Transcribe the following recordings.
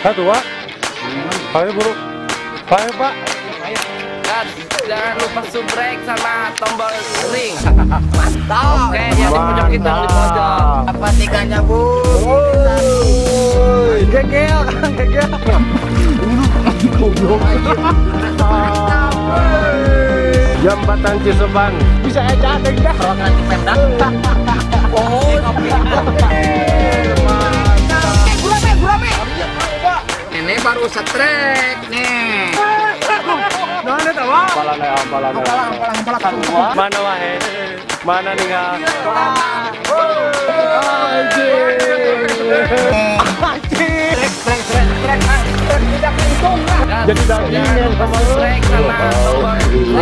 Satu Pak. Ayo buru. Ayo Pak. Dan jangan lupa subrek sama tombol ring. Mantap. Oke, yang di pojok itu yang di pojok. Apa tikanya Bu? Gegel, gegel. Jembatan Ciseban. Bisa aja deh dah. Kalau nanti pendang. Oh, gurame. Ini baru setrek nih. Mana tawa? Palana. Mana wae? Mana ninggal? Jadi dagingnya sama subrek sama tombol ring.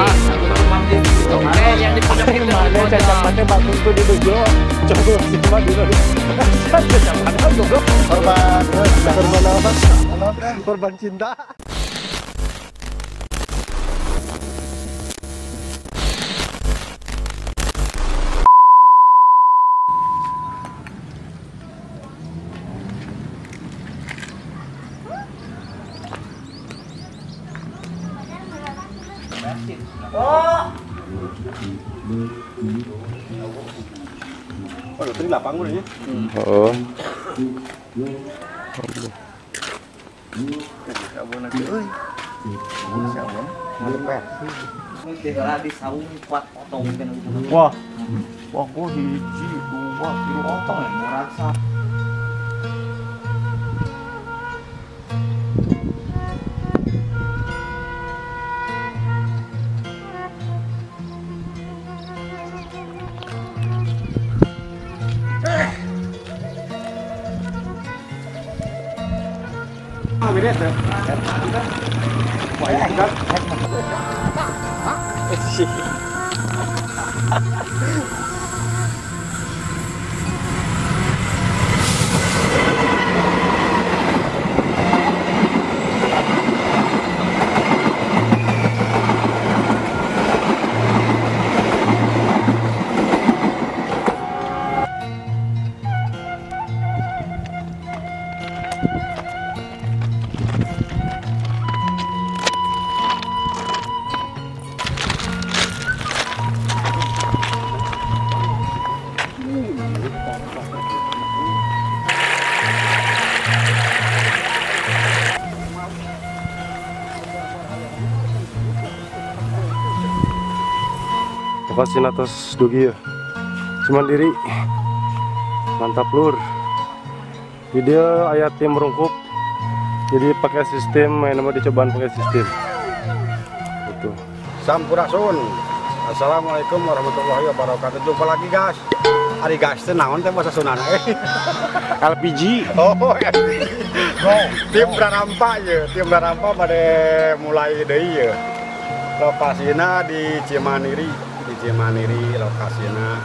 Oke, yang di pojok itu yang di pojok. Cacapatnya bagus tuh di dojo. Coba siapa di dojo. Cacapatnya juga korban apa? Korban cinta. Oh, tadi lapang udah ya. Oh. Wah. Wah, kok hiji, dua, tiga, potong merasa. Beda tuh. Wah, kan. Lepasin atas dogi ya. Cuman diri. Mantap lur. Video ayat tim merungkup. Jadi pakai sistem, main nama dicobaan pakai sistem. Itu. Sampurasun. Assalamualaikum warahmatullahi wabarakatuh. Jumpa lagi guys. Hari guys teh naon teh bahasa Sundana LPG. Oh, ya. Tim Brarampa ya. Tim Brarampa pada mulai deui ya. Lokasina di Cimaniri. Di Cimaniri lokasina.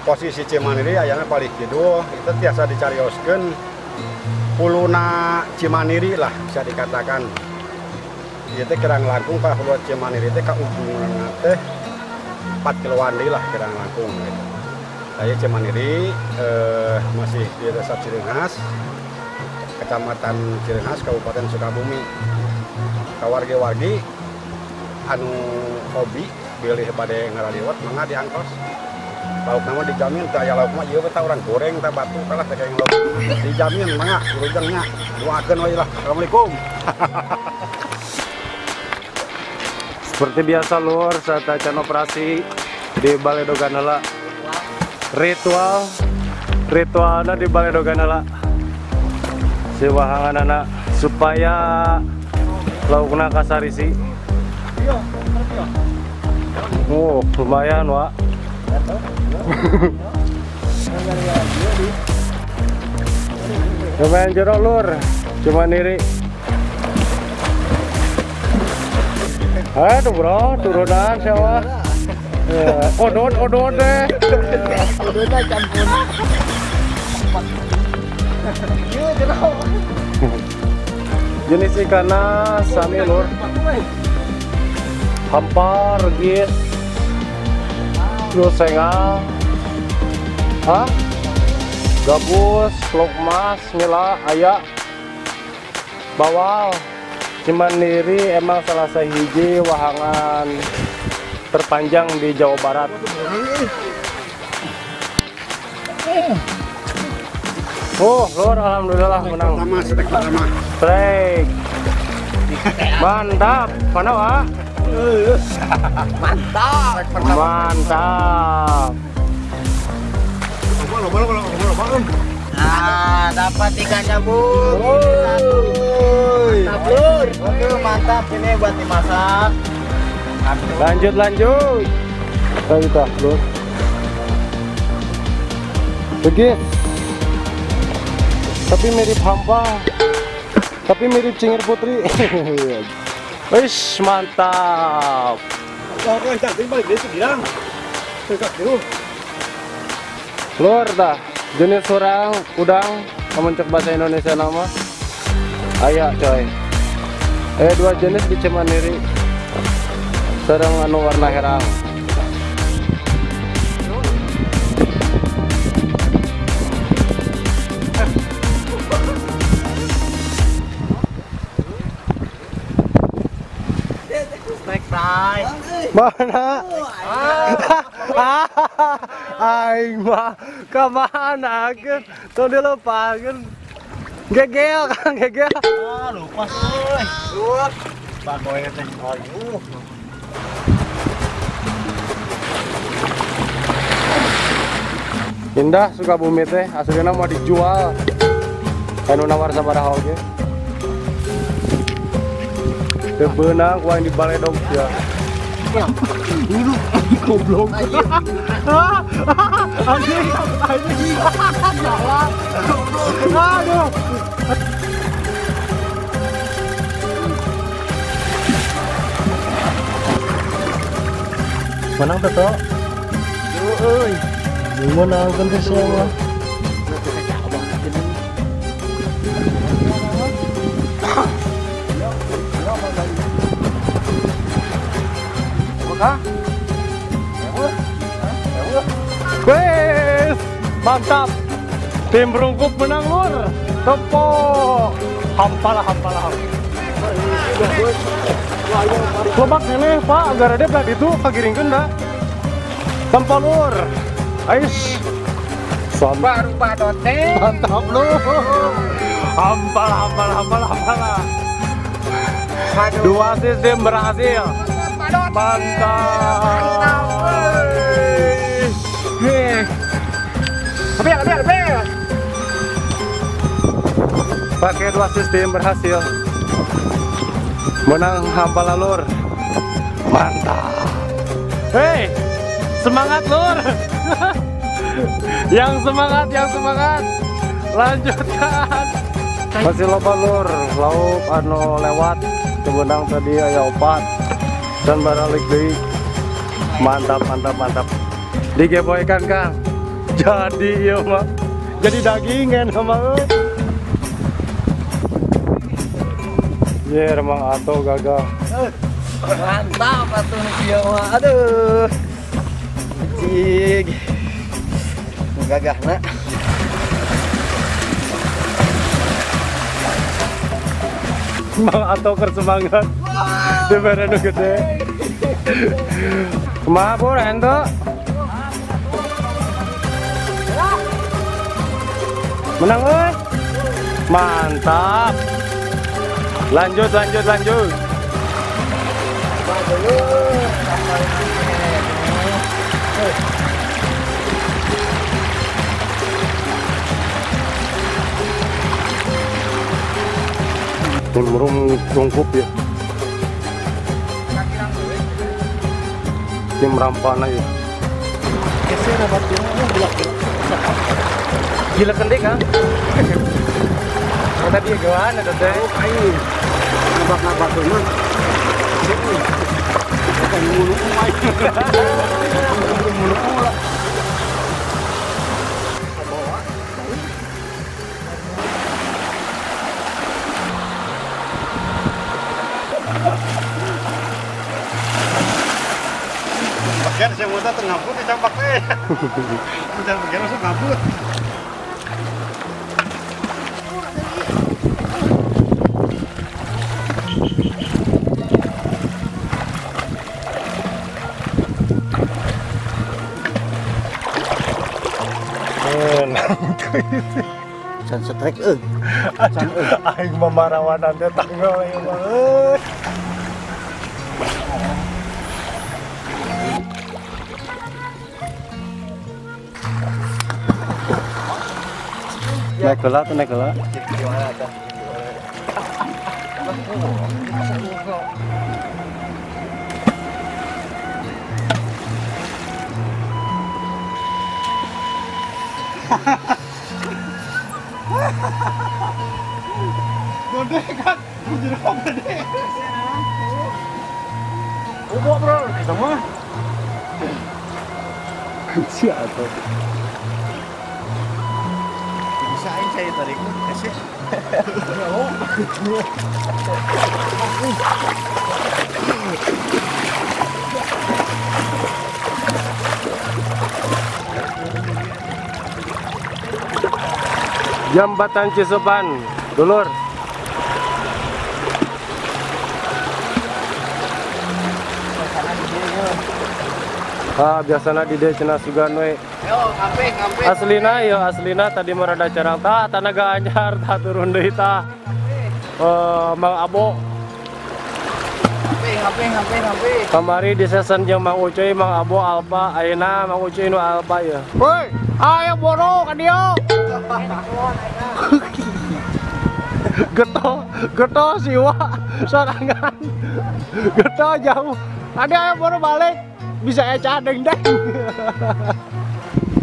Posisi Cimaniri ayana paling kidul itu tiasa dicarioskeun puluna Cimaniri lah bisa dikatakan. Ieu teh kirang langkung ka hulu Cimaniri teh ka ujungna teh 4 kiloan deui lah kirang langkung. Saya Cimaniri masih di Desa Cireunghas, Kecamatan Cireunghas, Kabupaten Sukabumi. Kawargi-wargi anu hobi pilih bade ngaraliwat mangga diangkos. Lauk nama dijamin teh aya lauk mah ieu teh urang goreng teh batu kalah teh kayak lauk. Dijamin mangga urang doakeun we lah. Assalamualaikum. Seperti biasa lur saat acan operasi di Balai Doganala. Ritualnya di Balai Doganala. Si wahanganana supaya laukna kasarisi. Oh, lumayan, Wak. Lumayan jeruk, lur. Cuma niri. Aduh, bro, turunan siapa? Odot deh. Odotnya campur. Jenis ikannya sami lur. Hampar, gis, terus sengal, gabus, lokmas, nila, ayak, bawal Cimandiri emang salah sahiji wahangan terpanjang di Jawa Barat. Oh, Lur, alhamdulillah menang. Strike. Mantap. Mana, Wak? Mantap. Mantap. Nah, dapat ikannya, Bun. Mantap, Lur. Oke, mantap. Ini buat dimasak. Lanjut. Kita, Lur. Begit. Tapi mirip hampa. Tapi mirip cingir putri. Wis, mantap. Lur dah. Jenis orang udang, namun cek bahasa Indonesia nama. Ayak coy. Dua jenis di Cimandiri. Sareng anu warna herang. Mana? Aing mah kemana kan? Tuh dilepakan. Gegel kan gegel. Lupa sih. Bagoy teh. Aduh. Indah Sukabumi teh aslinya mau dijual. Anu nawar sabaraha oge. Teu beunang ku di Baledog ya. Goblok. Anjing. Salah. Aduh. Menang tuh, Tok. Euy. Menang kan teh semua. Wes, mantap. Tim Rungkup menang, Lur. Tepuk. Hampalah. Lobak ini, Pak, agar ada belah itu kagiringkeun dah. Tempo, Lur. Ais. Baru padote. Mantap, Lur. Hampalah. Dua sistem berhasil. Mantap. Ambil. Pakai dua sistem berhasil. Menang hampala, Lur. Mantap. Hei, semangat, Lur. Yang semangat. Lanjutkan. Masih loba, Lur. Lauk anu lewat kebenang tadi aya 4 dan baralik deui. Mantap. Digeboykan, Kang. Jadi ieu mah. Jadi dagingan sama remang atau gagal. Mantap atuh kieu mah. Aduh. Cig. Gagahna. Mang atau kersemangat. Di barenu gede. Kumaha Bur ento? Menang euy. Mantap. Lanjut. Tim Rungkup ya. Tim Rampana ya. Geser apa tuh? Gila kendek kan? Tadi gimana teh? Ayo. Nabak tuh mah. Bukan mulu umai. Mulu pula. Bagian saya mau datang ngabut dicampak teh. Udah bagian langsung ngabut. San strike Aing memarawanan teh tanggal ya mah. Naik kelah tuh naik kelah. Gimana tuh? Gede kan, jadi kok gede. Ubo bro, kita mah. Siapa? Bisain saya tarik kasih. Jambatan Cisopan, dulur. Biasana di dia cenah sugan we. Yo, ngamping. Aslina tadi merada carang ta tanaga anyar ta turun deui ta. Mang Abo Ngamping. kamari di season jeung Mang Ucuy, Mang Abo Alba, ayeuna Mang Ucuy nu Alba ya. Woi, ayo boro ka dieu. Geto siwa sorangan. Geto jauh. Ada ayo baru balik. Bisa eca deng-deng.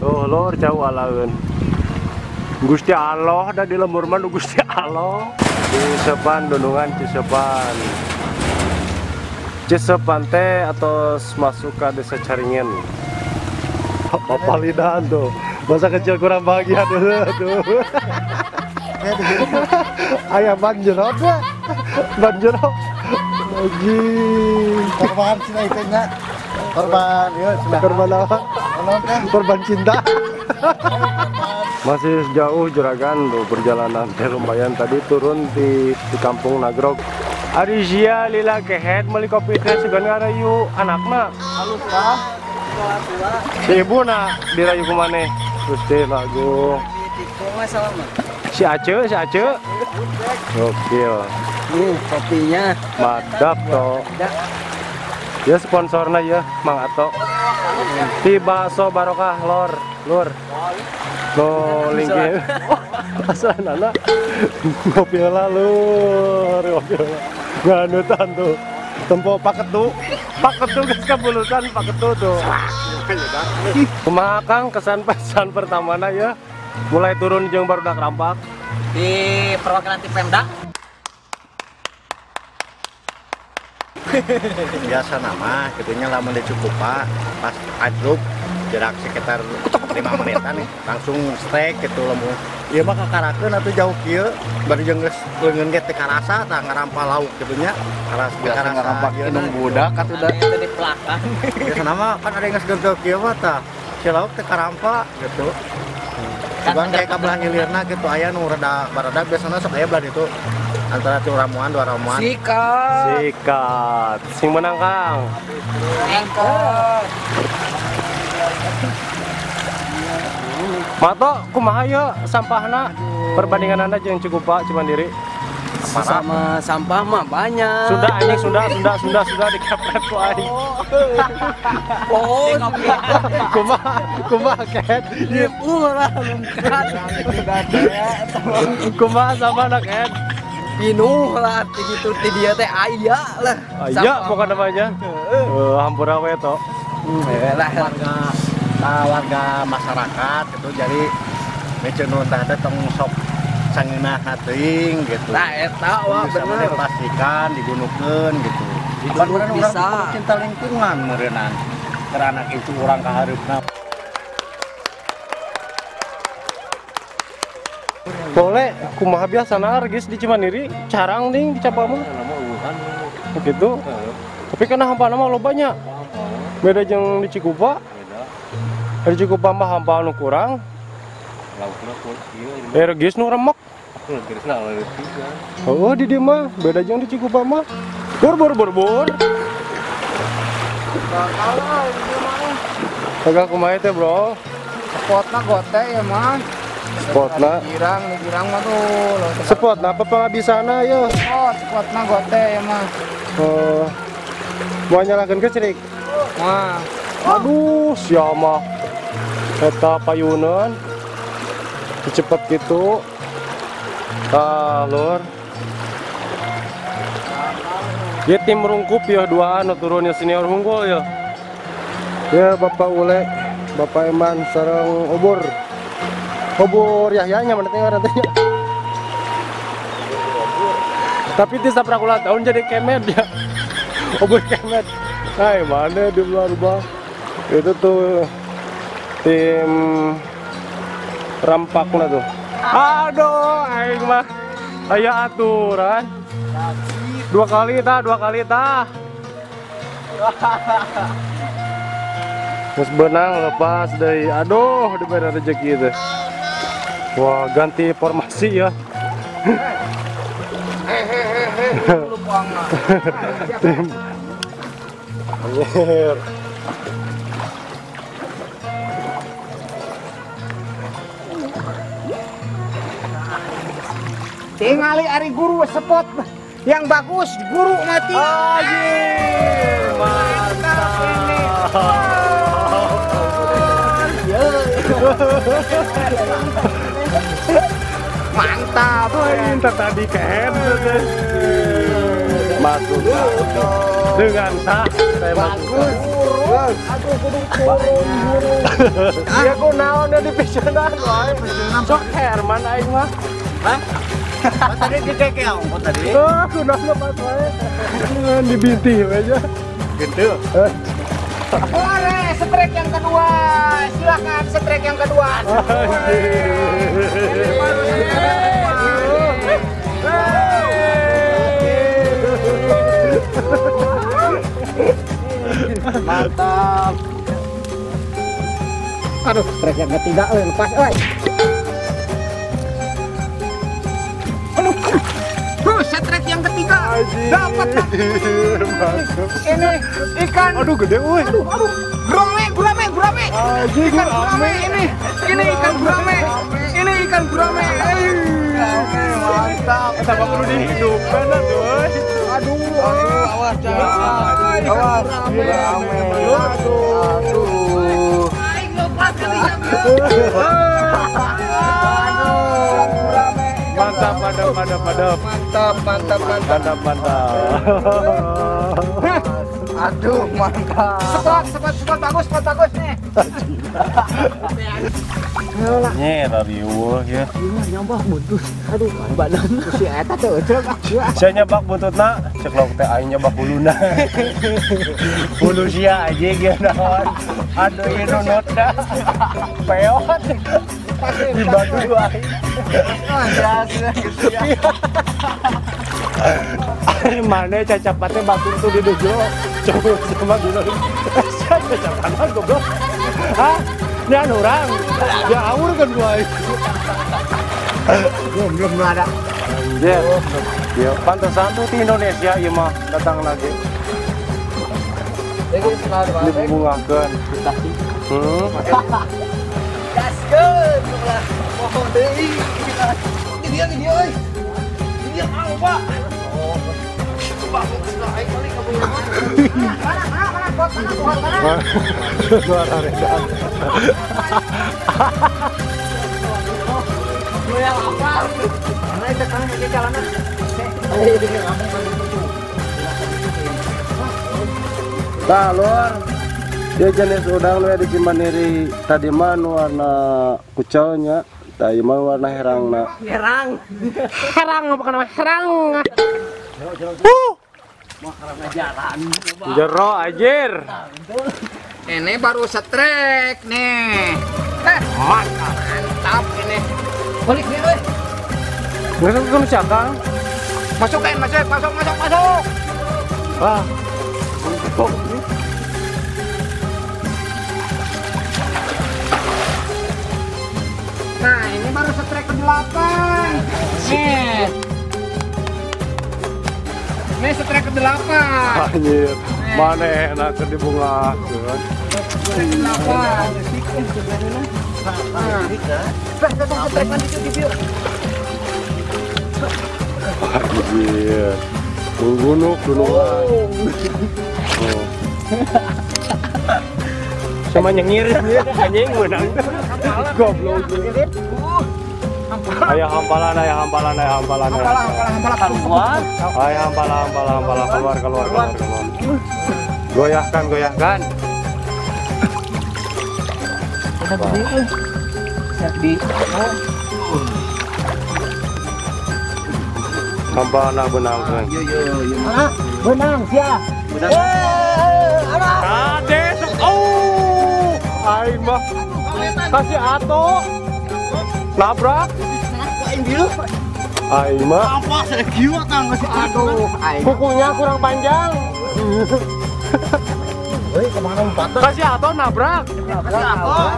Oh, lor jauh alaeun. Gusti Allah da di lembur mah Gusti Allah. Cisepan Dunungan Cisepan. Cisepan teh atau masuk ke desa Caringin. Papalidan tuh. Masa kecil kurang bahagia dulu tuh. Ayah banjerot ya. Banjerot. Lagi. Korban cina itu nya. Korban, ya sudah. Korban apa? Korban cinta. Masih jauh juragan tuh perjalanan teh lumayan tadi turun di kampung Nagrog. Arizia lila kehead meuli kopi teh sugan ngarayu anakna. Halus lah. Si ibu na dirayu ku maneh. Terus teh lagu. Si Ace. Gokil. Nih kopinya. Madap toh. Ya sponsornya ya Mang Ato. Ti bakso barokah lur. No linkin. Asalna ngopi lah lur, ngopi lah. Nganutan tuh. Tempo paketu geus kabulutan paketu tuh. Kumaha Kang kesan pesan pertamana ya? Mulai turun jeung barudak rampak. Di perwakilan tim Pemda. Biasa nama, gitunya lamun cukup Pak. Pas adruk jarak sekitar 5 menitan nih, langsung strike gitu lamun. Ieu mah kakarakeun atuh jauh kieu, bari jeung geus leungeun ge teh karasa tah ngarampa lauk gitunya. Karas biasa ngarampa inung budak atuh da. Itu di belakang. Biasa nama kan ada yang geus genteu kieu mah tah. Si lauk teh karampa gitu. Cuman kayak kabelah hilirna gitu aya nu rada baradag biasana sok aya belah itu. Antara tuh ramuan, 2 ramuan. Sikat. Sing menang Kang. Engkot. Mato kumaha ya sampahna perbandingan Anda jeung Cikupa Cimandiri? Sama sampah mah banyak. Sudah anjing sudah dikepret ku aing. Oh, Kumaha ket? murah lengkap. Kumaha sampahna ket? Pinuh lah gitu ti dia teh aya lah. Aya pokoknya namanya. Hampura we to. Warga masyarakat gitu jadi mecenun teh tong sok sangeunah teuing gitu. Nah eta wah Bisa bener. dipastikan dibunuhkeun gitu. Diduduk bisa. Orang cinta lingkungan meureunnan. Karena itu orang kahareupna. Boleh kumaha biasana regis di Cimandiri carang ding dicapal mah. Begitu. Tapi kana hampana mah lobanya. Beda jeung di Cikupa. Di Cikupa mah hampa anu kurang. Regis nu remek. Oh di dieu mah beda jeung di Cikupa mah. Bur. Kagak kumaha teh, Bro? Spotna gote ya mah. Spotna. Girang mah tuh. Spotna apa penghabisana ya? Oh, spotna gote ya mah. Oh. Mau nyalakan ke cerik? Wah. Aduh, siapa? Eta payunan. Cepet gitu. Lur. Ya tim rungkup ya duaan turunnya senior unggul ya. Ya Bapak Ule, Bapak Eman sareng obor. Obor Yahyanya mana teh nantinya. Tapi di saprakulah tahun jadi kemet ya. Obor kemet. Hai mana di luar. Itu tuh tim rampaknya tuh. Aduh, aing mah aya aturan. Dua kali tah. Terus benang lepas dari aduh diberi rezeki itu. Wah, ganti formasi ya. Tim Anjir. Tingali ari guru spot yang bagus, guru mati. Anjir, Mantap. Minta tadi kan masuk dengan sah saya bagus. Aduh kudu turun guru. Ya ku naon di pisanan. Sok Herman aing mah. Hah? Tadi dikekel, tadi. Oh, ku naon pas wae. Dibinti aja. Gitu. Boleh, strike yang kedua. Silakan strike yang kedua. Mantap. Aduh, strike yang ketiga lepas, oi. Strike yang ketiga. Dapat. Ini ikan. Aduh gede woi. Aduh. Gurame. Ikan gurame ini. Ini ikan gurame. Ini ikan gurame. Mantap. Kita perlu dihidupkan tuh. Aduh. Awas jangan. Awas. Rame. Aduh. Aing lepas kalian. Mantap. Mantap. Aduh, mantap. Spot bagus nih. Nye tadi ya. Nyambah buntut. Aduh, badan si eta teh euceuk. Saya nyabak buntutna, cek lo teh aing nyabak buluna. Bulu sia aja ge naon. Aduh ieu nunut dah. Peot. Di batu aing. Biasa gitu ya. Aing mana cacapatnya batu tuh di dojo. Coba sama dulu. Cacapatnya goblok. Hah? Nyan orang. Ya awur kan gua. Belum ada. Anjir. Ya pantesan tuh di Indonesia ieu mah datang lagi. Dibungakeun. Gaskeun ulah. Pohon deui. Ini dia euy. Ini dia mau, Pak. Oh. Pak, aing kali ka beulah. Mana? Suara redan. Yang apa? Mana itu kan ke jalanan. Tah, Lur. Dia jenis udang nu di Cimaniri tadi mah warna kucaunya, tadi mah warna herangna. Herang apa nama herang? Jero anjir. Ini baru strike nih. Mantap ini. Balik nih, euy. Nggak kan cakang. Masuk. Wah. Nah, ini baru strike ke-8. Nih. Ini strike ke-8. Anjir. Mana enak di bunga. Strike ke-8. Anjir. Gunung. Oh. Sama nyengir anjing menang. Goblok. Ayo hampalan. Ayo hampalan keluar. Goyahkan. Hampalan benang. Benang sia. Kade. Oh. Aing mah. Kasih ato. Nabrak. Aing mah. Apa saya kieu tang masih Aduh, Kukunya kurang panjang. Euy, kemana empatna? Kasih ato nabrak.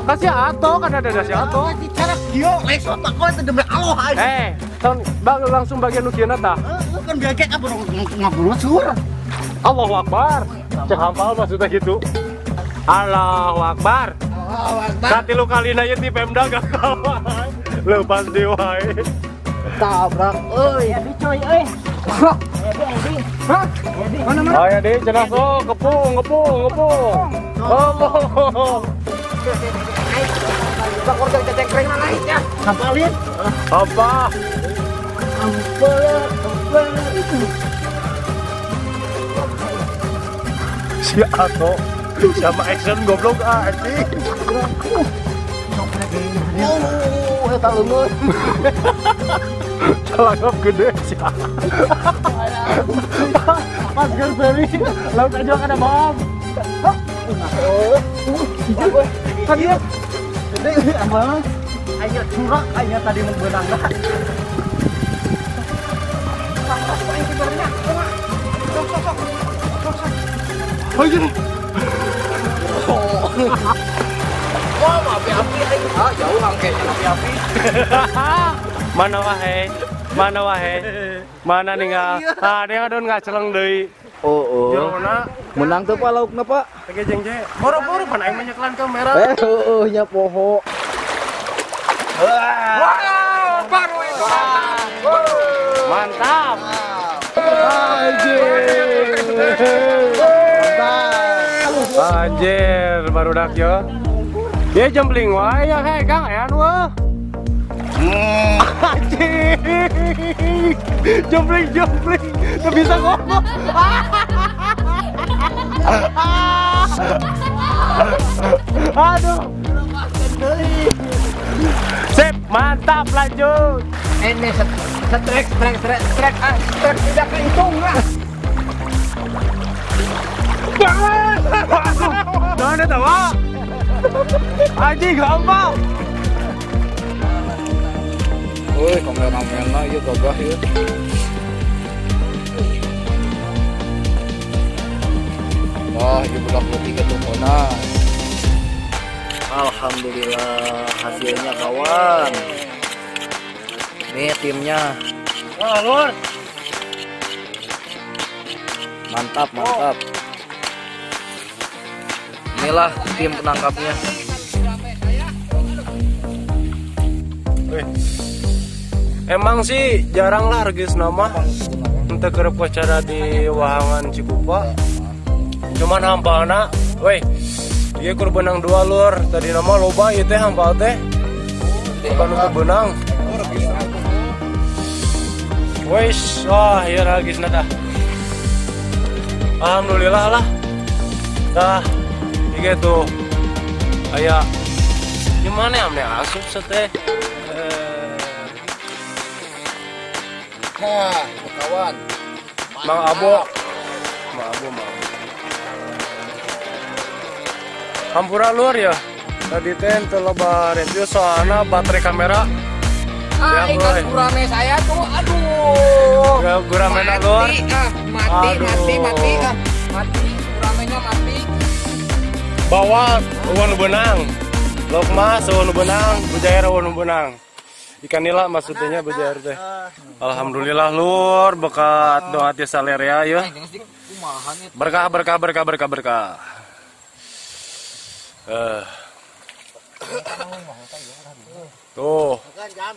Kasih ato kan ada si ato. Cara kieu lex otak kowe teh demi Allah aja. Langsung bagian nukiana tah. Kan gagek apa ngobrol sur. Allahu Akbar. Cek hampal maksudnya gitu. Allahu Akbar. Katilu kalina ieu ti Pemda gagal wae. Lepas di wae. tabrak euy. Ya coy euy. Hah? Ayo deh, cenah sok ngepung. Oh. Bakor dari cengkreng naik ya. Hafalin. Apa? Ampel. Si Ato sama action goblok anjing. Eta leungeun. Calangap gede sih. Pas gerseri, laut aja kada bom. Kan dia. Gede amal. Aya curak aya tadi membenang dah. Oh gini. Wah, api-api aing. Ah, jauh angkanya api-api. Mana wahe? Mana ninggal? Ah, dia adon ngaceleng deui. Oh. Jerona Menang tuh Pak laukna Pak. tege jengje. Boro-boro pan aing menyeklan kamera. Nya poho. Wah, baru itu. Mantap. Anjir, barudak yo. Dia jembling wae ya kayak Kang Ean wah. Anjir. Jembling. Tuh bisa ngomong. Aduh. Sip, mantap lanjut. Ini strek tidak kehitung lah. Jangan ada tawa. Anjing gampang. Woi, kamera-kamera ieu gagah ieu. Wah, ieu budak putih ketungkona. Alhamdulillah hasilnya kawan. Nih timnya. Lur. Mantap. Inilah tim penangkapnya. Emang sih jarang lah regis nama. Entah kerep acara di Wahangan Cikupa. Cuman hampalna, weh. Dia kurbenang 2 lur. Tadi nama loba ieu teh hampal teh. Bukan kurbenang. Wes, wah ya regisna tah. Alhamdulillah lah. Tah, gitu. Aya gimana ya amne asup seteh. Nah, kawan. Mang Abo. Hampura lur ya. Tadi teh teu loba review soalna baterai kamera. Ah, ingat gurame saya tuh. Aduh. Ya guramena lur. Mati. Guramenya mati. Bawa eueuh nu beunang. Lokma eueuh nu beunang, bujair eueuh nu beunang. Ikan nila maksudnya bujair teh. Alhamdulillah lur berkat doa ti salerea ya. Berkah. Tuh,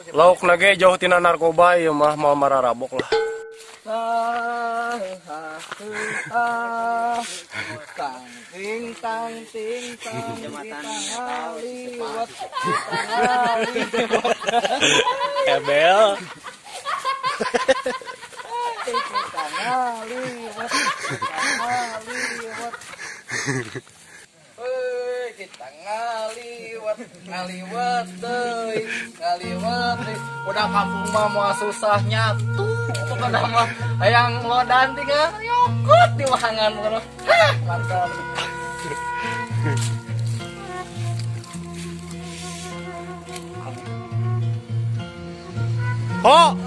lauk nage jauh tina narkoba ya mah mau mararabok lah. Tang ting liwat Ebel. Kita ngaliwat deuy, udah kampung mah mau susahnya tuh pokoknya mah hayang lodan tinggal yokot di wahangan ngono. Mantap. Ho.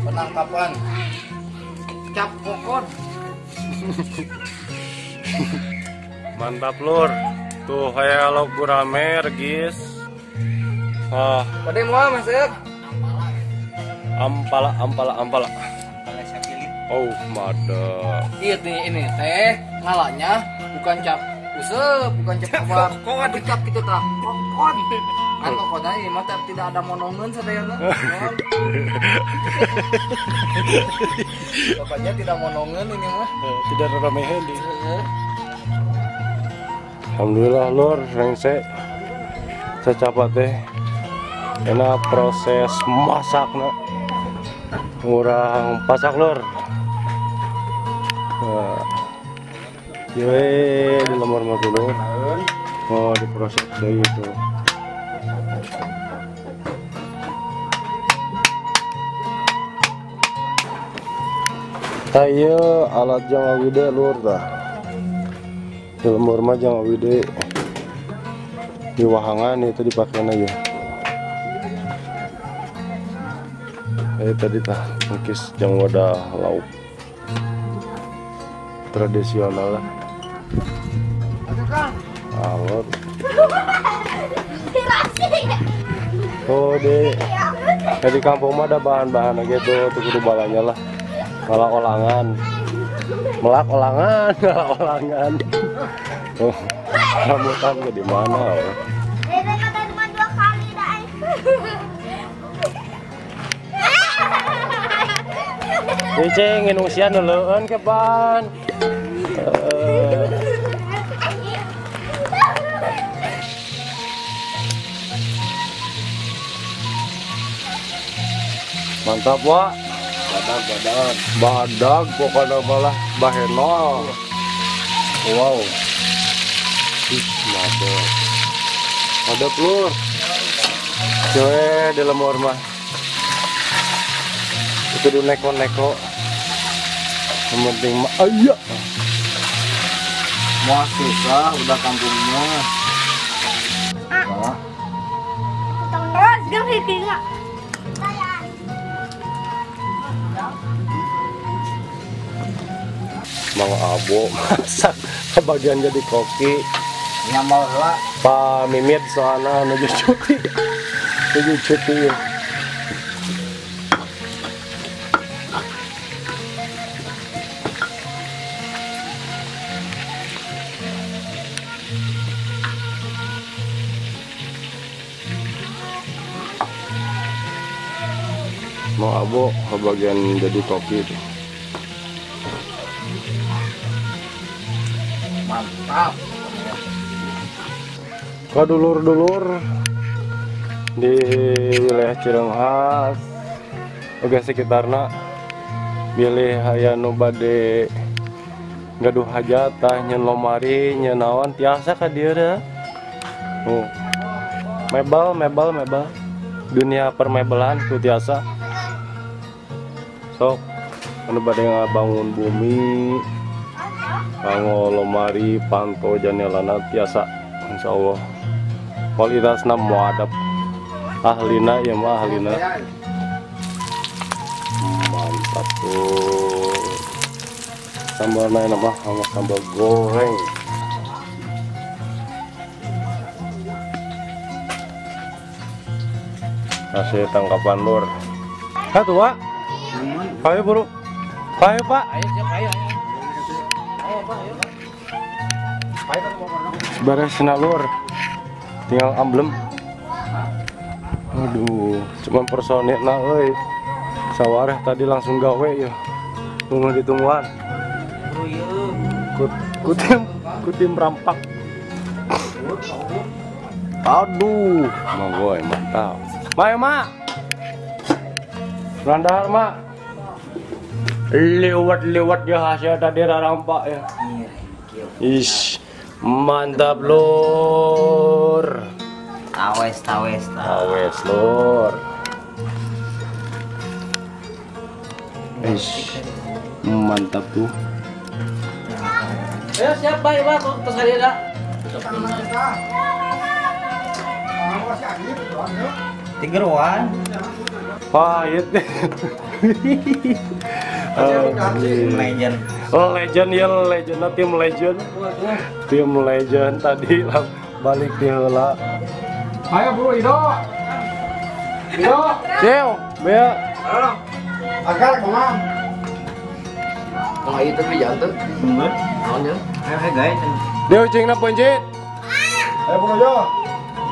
Penangkapan cap kokon. Mantap lur. Tuh kayak lauk gurame regis. Ah, Pade moal Mas Ed. ampala. Oh, mada. Ini teh ngalanya bukan cap usep, bukan cap abang. Tapi cap gitu tah. Kokon. Kan kokonnya ieu mah tidak ada monongeun sadayana. Pokoknya tidak monongeun ini mah. Tidak ramehan di. Alhamdulillah lur, rengse cacapat teh. Enak proses masakna. Urang pasak lur. Yeay, di lemar mah dulu. Oh, diproses deui itu. Ayo alat jang awide lur dah. Di lemur mah jang awide. Di wahangan itu dipakai aja. Tadi tah mungkis jang wadah lauk tradisional lah. Alot. Oh deh. Di kampung mah ada bahan-bahan gitu, tuh kudu balanya lah. Malah olangan. Melak olangan, malah olangan. Oh, kamu tahu di mana? Oh. Cuma 2 kali dah. Cing nginusian leueun ke ban. Mantap wa. Badag pokoknya malah bahenol. Wow. Ada telur. Coba di lemur mah. Itu dulu neko-neko. Yang penting mah ayo. Mau susah udah kampungnya. Oh, sekarang hiting enggak? Mang Abo masak kebagian jadi koki. Nyamal lah. Pak Mimit soalnya nuju cuti. Mang Abo kebagian jadi koki itu. Mantap. Dulur-dulur di wilayah Cirenghas oke sekitarna bilih aya nu bade gaduh hajatah nyen lomari nyen naon tiasa ka dieu dah. Mebel dunia permebelan tuh tiasa sok anu bade ngabangun bumi kanggo lomari panto janelana tiasa insyaallah kualitasna muadab ahlina ya mah ahlina mantap tuh sambalna nama sambal goreng nasi tangkapan lur Tua. Ayo buru. Ayo Pak. Ayo siap ayo. Ayo Pak, ayo Pak. Beres nalur. Tinggal amblem. Aduh, cuman personil nah euy. Sawareh tadi langsung gawe ya. Tunggu ditungguan. Kutim rampak. Aduh, monggo mantap. Mayo Mak. Randahar Mak. Lewat ya hasil tadi rampak ya. Ish, mantap lur. Tawes. Awes lur. Ish, mantap tuh. Ayo siap Pak, Pak. Terus hari ada. Tigeruan. Pahit. Legend. Oh, legend ya, legend tim legend tadi lah balik di heula. Ayo buru Ido. Ceo, bea. Agar kemam. Oh, itu tapi jangan. Bener. Naonnya? Ayo guys. Dia ucingna pencit. Ayo buru Jo.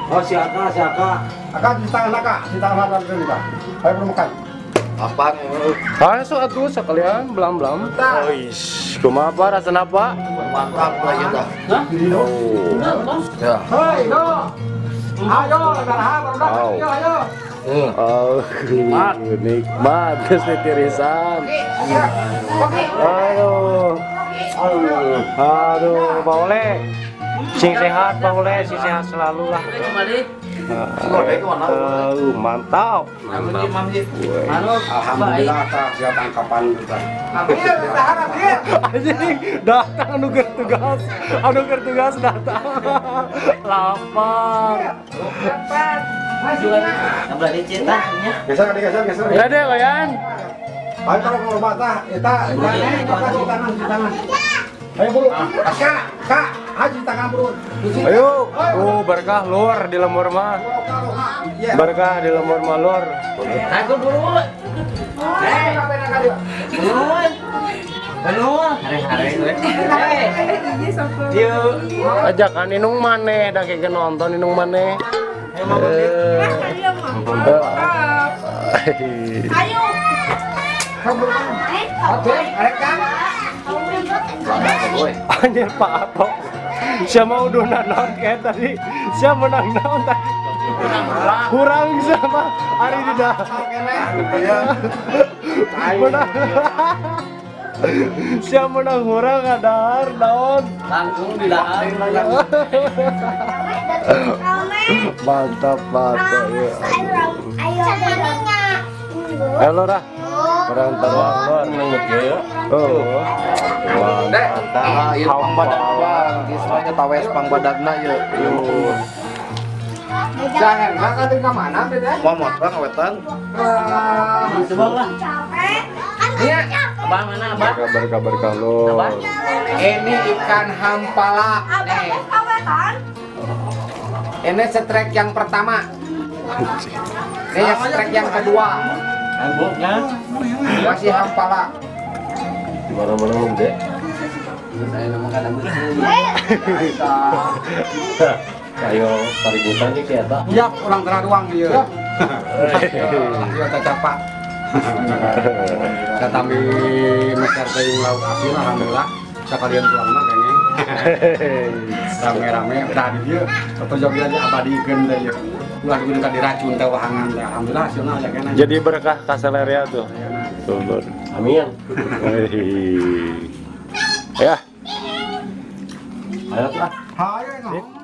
Oh, si Aka. Akan di tangan dulu Pak. Ayo buru makan. Apa? Ayo so atuh sekalian belam-belam. Oh, ish, kumaha Pak rasana Pak? Mantap lah ya dah. Oh. Ya. Hei Do. Ayo, ayo. Oh, nikmat geus ditirisan. Aduh, Pak Ole. Sing sehat Pak Ole, sing sehat selalu lah. Mantap. Alhamdulillah tak siap tangkapan kita. Anjing, datang anu keur tugas datang. Lapar. Nambah dicita nya. Geser. Ya deh, Wayan. Ayo kalau mau batah, eta di tangan. Ayo buru. Kak, haji tangan buru. Ayo, berkah lur di lemur mah. Berkah di lemur mah lur. Aku dulu. Hari-hari gue. Ajak kan inung maneh da kayak nonton inung maneh. Ayo. Anjir Pak Ato. Siapa udah naon kayak tadi? Siapa menang naon tadi? Kurang sama hari di dah. Menang. Siapa menang kurang kadar naon? Langsung di dahar. Mantap ya. Ayo. Halo dah. Orang taruh lor nengok ya. Oh. Mantap. Ieu pangbadag bang, geus tawes pangbadagna ye. Jangan makan di mana beda? Mau motor wetan. Coba lah. Iya. Abang mana abang? Berkah lor. Ini ikan hampala. Nih. Ini strike yang pertama. Ini strike yang kedua. Ambuknya. Masih hampala. Mana deh. Saya nama kadang Ayo paributan nih kita. Iya, orang kena doang dia. Dia tercapak. Saya tambi meser teuing lauk asin alhamdulillah. Sakalian pulang mah kayaknya. Rame-rame tadi dia atau jogi aja abadikeun teh ya. Ulah digunakan diracun teh wahangan teh. Alhamdulillah hasilna aya kena. Jadi berkah kaseleria tuh. Tuh. Amin. Ya. Ayo lah. Hayo.